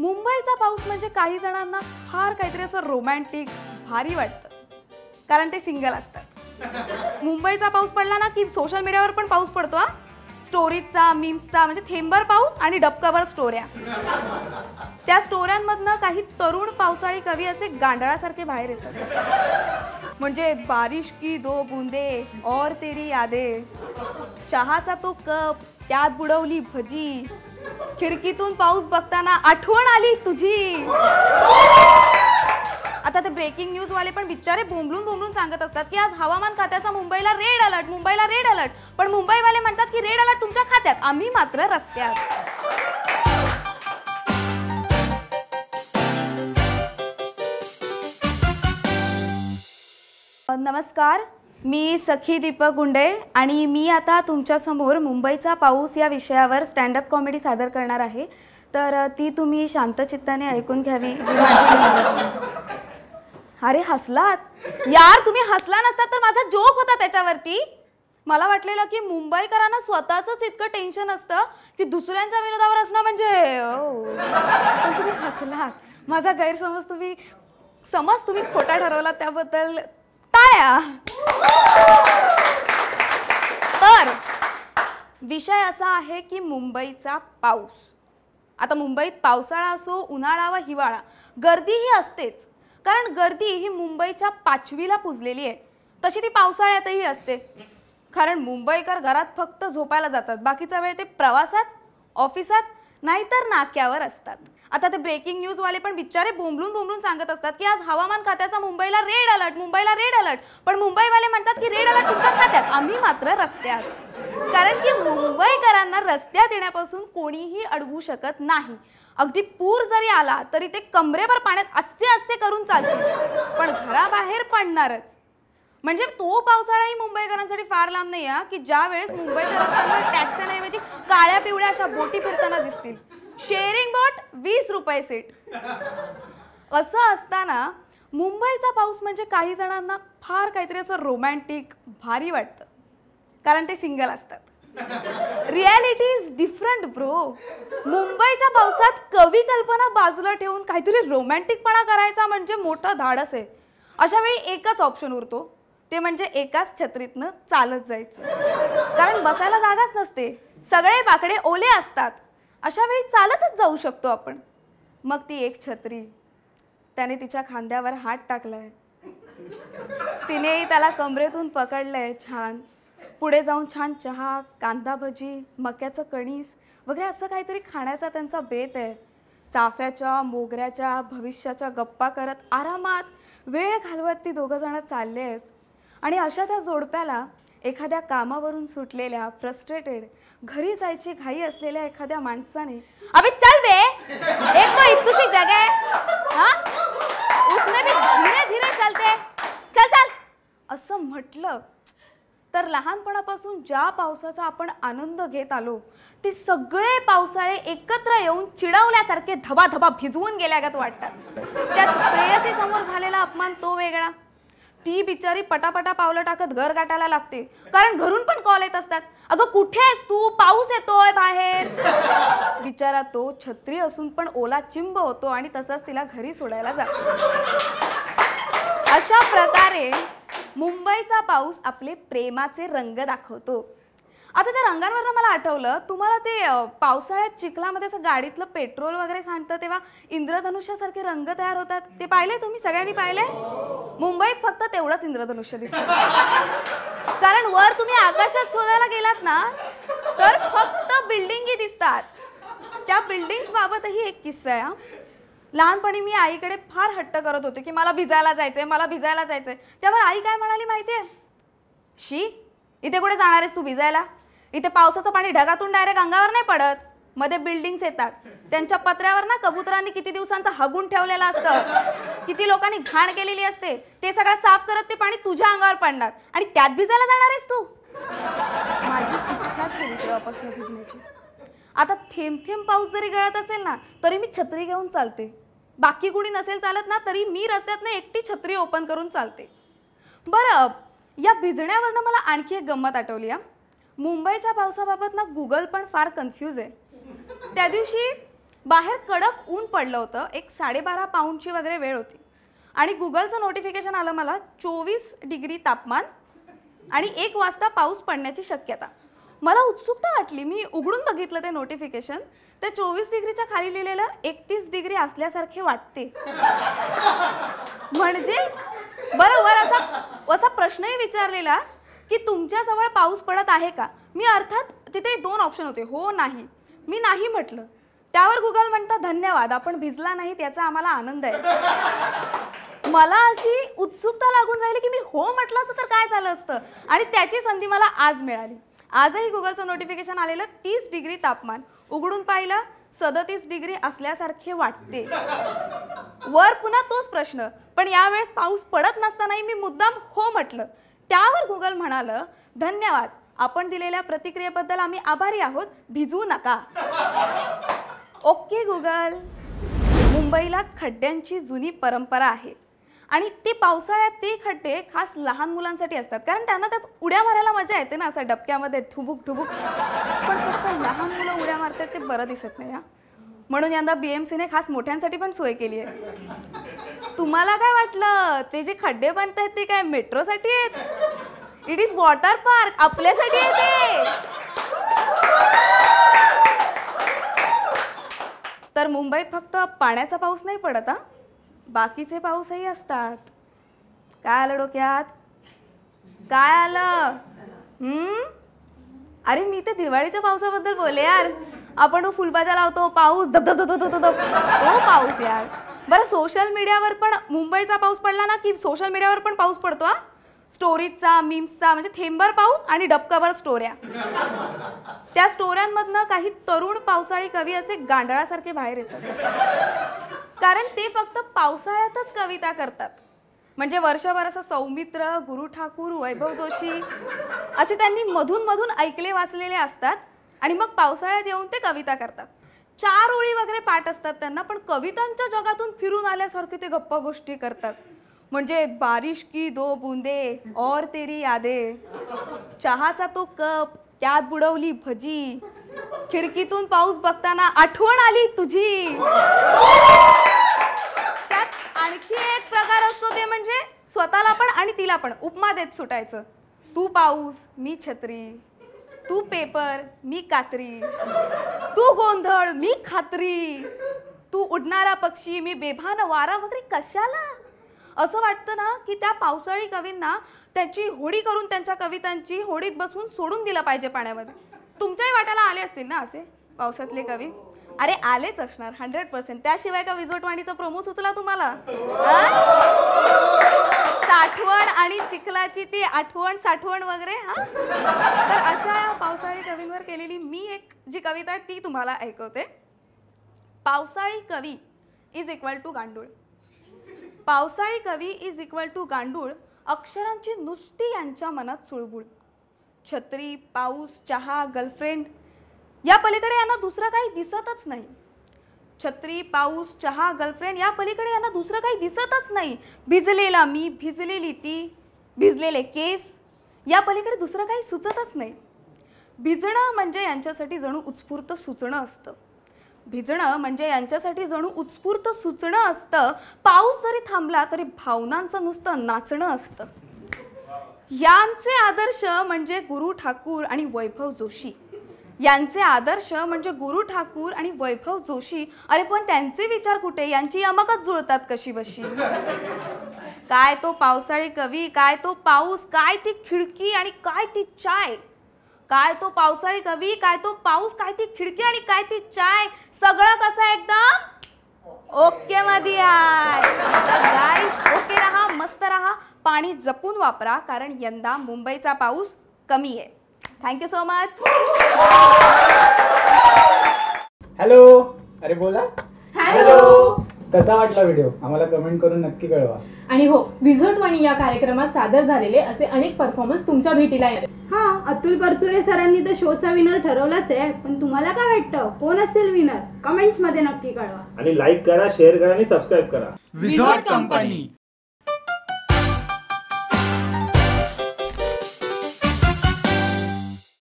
मुंबईचा पाऊस म्हणजे काही जणांना फार काहीतरी असं रोमॅन्टिक भारी वाटतं, कारण ते सिंगल असतात. मुंबईचा पाऊस पडला ना की सोशल मीडियावर पण पाऊस पडतो हा. स्टोरीजचा, मीम्सचा, म्हणजे थेंबर पाऊस आणि डबकावर स्टोऱ्या. त्या स्टोऱ्यांमधनं काही तरुण पावसाळी कवी असे गांडळासारखे बाहेर येतात. म्हणजे बारिश की दो बूंदे और तेरी यादे, चहाचा तो कप त्यात बुडवली भजी, खिडकीतून पाऊस बघताना आठवण आली तुझी. आता ते ब्रेकिंग न्यूज वाले पण बिचारे बोंबलून बोंबलून सांगत असतात की आज हवामान खात्याचा मुंबईला रेड अलर्ट, मुंबईला रेड अलर्ट. पण मुंबईवाले म्हणतात की रेड अलर्ट तुमच्या खात्यात, आम्ही मात्र रस्त्यात. नमस्कार, मी सखी दीपक गुंडे आणि मी आता तुमच्यासमोर मुंबईचा पाऊस या विषयावर स्टँडअप कॉमेडी सादर करणार आहे. तर ती तुम्ही शांतचित्ताने ऐकून घ्यावी. अरे हसलात यार, तुम्ही हसला नसता तर माझा जोक होता त्याच्यावरती. मला वाटलेलं की मुंबईकरांना स्वतःच इतकं टेन्शन असतं की दुसऱ्यांच्या विरोधावर असणं म्हणजे पण तुम्ही हसलात. माझा गैरसमज तुम्ही खोटा ठरवला त्याबद्दल टाळ्या. तर विषय असा आहे की मुंबईचा पाऊस. आता मुंबईत पावसाळा असो, उन्हाळा वा हिवाळा, गर्दी ही असतेच. कारण गर्दी ही मुंबईच्या 5वीला पुजलेली आहे. तशी ती पावसाळ्यातही असते. कारण मुंबईकर घरात फक्त झोपायला जातात, बाकीचा वेळ ते प्रवासात, ऑफिसात नाहीतर नाक्यावर असतात. आता ते ब्रेकिंग न्यूज वाले पण बिचारे बोंबलून बोंबलून सांगत असतात की आज हवामान खात्याचा मुंबईला रेड अलर्ट, मुंबईला रेड अलर्ट. पण मुंबईवाले म्हणतात की रेड अलर्ट तुमच्या खात्यात, आम्ही मात्र रस्त्यात. कारण की मुंबईकरांना रस्त्यात येण्यापासून कोणीही अडवू शकत नाही. अगदी पूर जरी आला तरी ते कमरेभर पाण्यात असे असे करून चालतील, पण घराबाहेर पडणारच. म्हणजे तो पावसाळाही मुंबईकरांसाठी फार लांब नाही की ज्या वेळेस मुंबईच्या रस्त्यांवर टॅक्सीऐवजी काळ्या पिवळ्या अशा बोटी फिरताना दिसतील. शेअरिंग बोट 20 रुपये सीट. असं असताना मुंबईचा पाऊस म्हणजे काही जणांना फार काहीतरी असं रोमॅन्टिक भारी वाटतं, कारण ते सिंगल असतात. Reality is different bro. मुंबईच्या पावसात कवी कल्पना बाजूला ठेवून काहीतरी रोमॅन्टिकपणा करायचा म्हणजे मोठं धाडस आहे. अशा वेळी एकच ऑप्शन उरतो, ते म्हणजे एकाच छत्रीतनं चालत जायचं. कारण बसायला जागाच नसते, सगळे बाकडे ओले असतात. अशा वेळी चालतच जाऊ शकतो आपण. मग ती एक छत्री, त्याने तिच्या खांद्यावर हात टाकलाय, तिनेही त्याला कमरेतून पकडलंय छान. पुढे जाऊन छान चहा, कांदा भजी, मक्याचं कणीस वगैरे असं काहीतरी खाण्याचा त्यांचा बेत आहे. चाफ्याच्या, मोगऱ्याच्या, भविष्याच्या गप्पा करत आरामात वेळ घालवत ती दोघं जण चालले आहेत. आणि अशा त्या जोडप्याला एखाद्या कामावरून सुटलेल्या, फ्रस्ट्रेटेड, घरी जायची घाई असलेल्या एखाद्या माणसाने अबे चल बे, एक तो इतुसी जगह है, हाँ उसमें भी धीरे धीरे चलते, चल चल असं म्हटलं तर लहानपणापासून ज्या पावसाचा आपण आनंद घेत आलो ते सगळे पावसाळे एकत्र येऊन चिडवल्यासारखे धबाधबा भिजवून गेल्यागत वाटतात. त्यात प्रेयसी समोर झालेला अपमान तो वेगळा. ती बिचारी पटापटा पावलं टाकत घर गाठायला लागते, कारण घरून पण कॉल येत असतात, अगं कुठे आहेस तू, पाऊस येतोय बाहेर. बिचारा तो छत्री असून पण ओला चिंब होतो आणि तसाच तिला घरी सोडायला जातो. अशा प्रकारे मुंबईचा पाऊस आपले प्रेमाचे रंग दाखवतो. आता त्या रंगांवरनं मला आठवलं, तुम्हाला ते पावसाळ्यात चिखलामध्ये असं गाडीतलं पेट्रोल वगैरे सांडतं तेव्हा इंद्रधनुष्यासारखे रंग तयार होतात, ते पाहिले तुम्ही? सगळ्यांनी पाहिले? मुंबईत फक्त तेवढंच इंद्रधनुष्य दिसतं. कारण वर तुम्ही आकाशात शोधायला गेलात ना तर फक्त बिल्डिंगी दिसतात. त्या बिल्डिंग्स बाबतही एक किस्सा आहे. लहानपणी मी आईकडे फार हट्ट करत होते की मला भिजायला जायचंय, मला भिजायला जायचंय. त्यावर आई काय म्हणाली माहितीये? शी, इथे कुठे जाणार आहेस तू भिजायला? इथे पावसाचं पाणी ढगातून डायरेक्ट अंगावर नाही पडत, मध्ये बिल्डिंग्स येतात, त्यांच्या पत्र्यावर ना कबुतरांनी किती दिवसांचा हगून ठेवलेला असतं, किती लोकांनी घाण केलेली असते, ते सगळं साफ करत ते पाणी तुझ्या अंगावर पडणार आणि त्यात भिजायला जाणार आहेस तू? माझी इच्छाच केली तेव्हापासून भिजण्याची. आता थेंब थेंब पाऊस जरी गळत असेल ना तरी मी छत्री घेऊन चालते. बाकी कुणी नसेल चालत ना तरी मी रस्त्यातनं एकटी छत्री ओपन करून चालते. बरं, या भिजण्यावरनं मला आणखी एक गंमत आठवली. मुंबईच्या पावसाबाबत ना गुगल पण फार कन्फ्यूज आहे. त्या दिवशी बाहेर कडक ऊन पडलं होतं, एक 12.5 पाऊंडची वगैरे वेळ होती आणि गुगलचं नोटिफिकेशन आलं मला 24 डिग्री तापमान आणि 1 वाजता पाऊस पडण्याची शक्यता. मला उत्सुकता वाटली, मी उघडून बघितलं ते नोटिफिकेशन. ते 24 डिग्रीच्या खाली लिहिलेलं 31 डिग्री असल्यासारखे वाटते. म्हणजे बरोबर असा प्रश्नही विचारलेला की तुमच्याजवळ पाऊस पडत आहे का. मी अर्थात तिथे 2 ऑप्शन होते, हो नाही. मी नाही म्हटलं. त्यावर गुगल म्हणतं धन्यवाद, आपण भिजला नाही त्याचा आम्हाला आनंद आहे. मला अशी उत्सुकता लागून राहिली की मी हो म्हटलं असतं तर काय झालं असतं आणि त्याची संधी मला आज मिळाली. आजही गुगलचं नोटिफिकेशन आलेलं 30 डिग्री तापमान. उघडून पाहिलं 37 डिग्री असल्यासारखे वाटते. वर पुन्हा तोच प्रश्न, पण यावेळेस पाऊस पडत नसतानाही मी मुद्दाम हो म्हटलं. त्यावर गुगल म्हणालं धन्यवाद, आपण दिलेल्या प्रतिक्रियेबद्दल आम्ही आभारी आहोत, भिजू नका. Okay Google. मुंबईला खड्ड्यांची जुनी परंपरा आहे आणि ते पावसाळ्यात ते खड्डे खास लहान मुलांसाठी असतात, कारण त्यांना त्यात उड्या मारायला मजा येते ना, असं डबक्यामध्ये ठुबुक ठुबुक. पण फक्त लहान मुलं उड्या मारतात ते बरं दिसत नाही. म्हणून यंदा BMCने खास मोठ्यांसाठी पण सोय केली आहे. तुम्हाला काय वाटलं ते जे खड्डे बनत आहेत ते काय मेट्रोसाठी आहेत? इट इज वॉटर पार्क, आपल्यासाठी आहे ते. तर मुंबईत फक्त पाण्याचा पाऊस नाही पडत हा, बाकीचे पाऊसही असतात. काय आलं डोक्यात? काय आलं? अरे मी ते दिवाळीच्या पावसाबद्दल बोले यार. आपण तो फुलबाजा लावतो, पाऊस धबधब तो पाऊस यार. बरं, सोशल मीडियावर पण मुंबईचा पाऊस पडला ना की सोशल मीडियावर पण पाऊस पडतो हा. स्टोरीजचा, मीम्सचा, म्हणजे थेंबर पाऊस आणि डबकाभर स्टोऱ्या. त्या स्टोऱ्यांमधनं काही तरुण पावसाळी कवी असे गांडळासारखे बाहेर येतात, कारण ते फक्त पावसाळ्यातच कविता करतात. म्हणजे वर्षभर असं सौमित्र, गुरु ठाकूर, वैभव जोशी असे त्यांनी मधून मधून ऐकले वाचलेले असतात आणि मग पावसाळ्यात येऊन ते कविता करतात. 4 ओळी वगैरे पाठ असतात त्यांना, पण कवितांच्या जगातून फिरून आल्यासारखे ते गप्पा गोष्टी करतात. म्हणजे बारिश की 2 बूंदे और तेरी यादे, चहाचा तो कप, त्यात बुडवली भजी, खिडकीतून पाऊस बघताना आठवण आली तुझी. त्यात आणखी एक प्रकार असतो ते म्हणजे स्वतःला पण आणि तिला पण उपमा देत सुटायचं. तू पाऊस, मी छत्री, तू पेपर, मी कात्री, तू गोंधळ, मी खात्री, तू उडणारा पक्षी, मी बेभान वारा वगैरे. कशाला? असं वाटतं ना की त्या पावसाळी कवींना त्याची होडी करून त्यांच्या कवितांची होडीत बसवून सोडून दिलं पाहिजे पाण्यामध्ये. तुमच्याही वाट्याला आले असतील ना असे पावसातले कवी? अरे आलेच असणार 100%. त्याशिवाय का विजोटवाणीचा प्रोमो सुचला तुम्हाला? साठवण आणि चिखलाची ती आठवण साठवण वगैरे. तर अशा या पावसाळी कवींवर केलेली मी एक जी कविता आहे ती तुम्हाला ऐकवते. पावसाळी कवी इज इक्वल टू गांडूळ. पावसाळी कवी इज इक्वल टू गांडूळ. अक्षरांची नुसती यांच्या मनात चुळबुळ. छत्री, पाऊस, चहा, गर्लफ्रेंड या पलीकडे यांना दुसरं काही दिसतच नाही. छत्री, पाऊस, चहा, गर्लफ्रेंड या पलीकडे यांना दुसरं काही दिसतच नाही. भिजलेला मी, भिजलेली ती, भिजलेले केस या पलीकडे दुसरं काही सुचतच नाही. भिजणं म्हणजे यांच्यासाठी जणू उत्स्फूर्त सुचणं असतं. भिजणं म्हणजे यांच्यासाठी जणू उत्स्फूर्त सुचणं असतं. पाऊस जरी थांबला तरी भावनांचं नुसतं नाचणं असतं. यांचे आदर्श म्हणजे गुरु ठाकूर आणि वैभव जोशी. यांचे आदर्श म्हणजे गुरु ठाकूर आणि वैभव जोशी. अरे पण त्यांचे विचार कुठे? यांची यमकच जुळतात कशी बशी. काय तो पावसाळी कवी, काय तो पाऊस, काय ती खिडकी आणि काय ती चाय. काय तो पावसाळी कवी, काय तो पाऊस, काय ती खिडकी आणि काय ती चाय. सगळं कसं एकदम ओके मध्ये आहे. गाईज ओके राहा, मस्त राहा, पाणी जपून वापरा, कारण यंदा मुंबईचा पाऊस कमी आहे. Thank you so much. हॅलो. अरे बोला. हॅलो. कसा वाटला व्हिडिओ आम्हाला कमेंट करून नक्की कळवा. आणि हो, विजोटवाणी या कार्यक्रमात सादर झालेले असे अनेक परफॉर्मन्स तुमच्या भेटीला येतात. अतुल परचुरे सरांनी तर शोचा विनर ठरवलाच आहे, पण तुम्हाला काय वाटतं कोण असेल विनर? कमेंट्स मध्ये नक्की कळवा. आणि लाईक करा, शेअर करा आणि सबस्क्राईब करा. विझॉट कंपनी.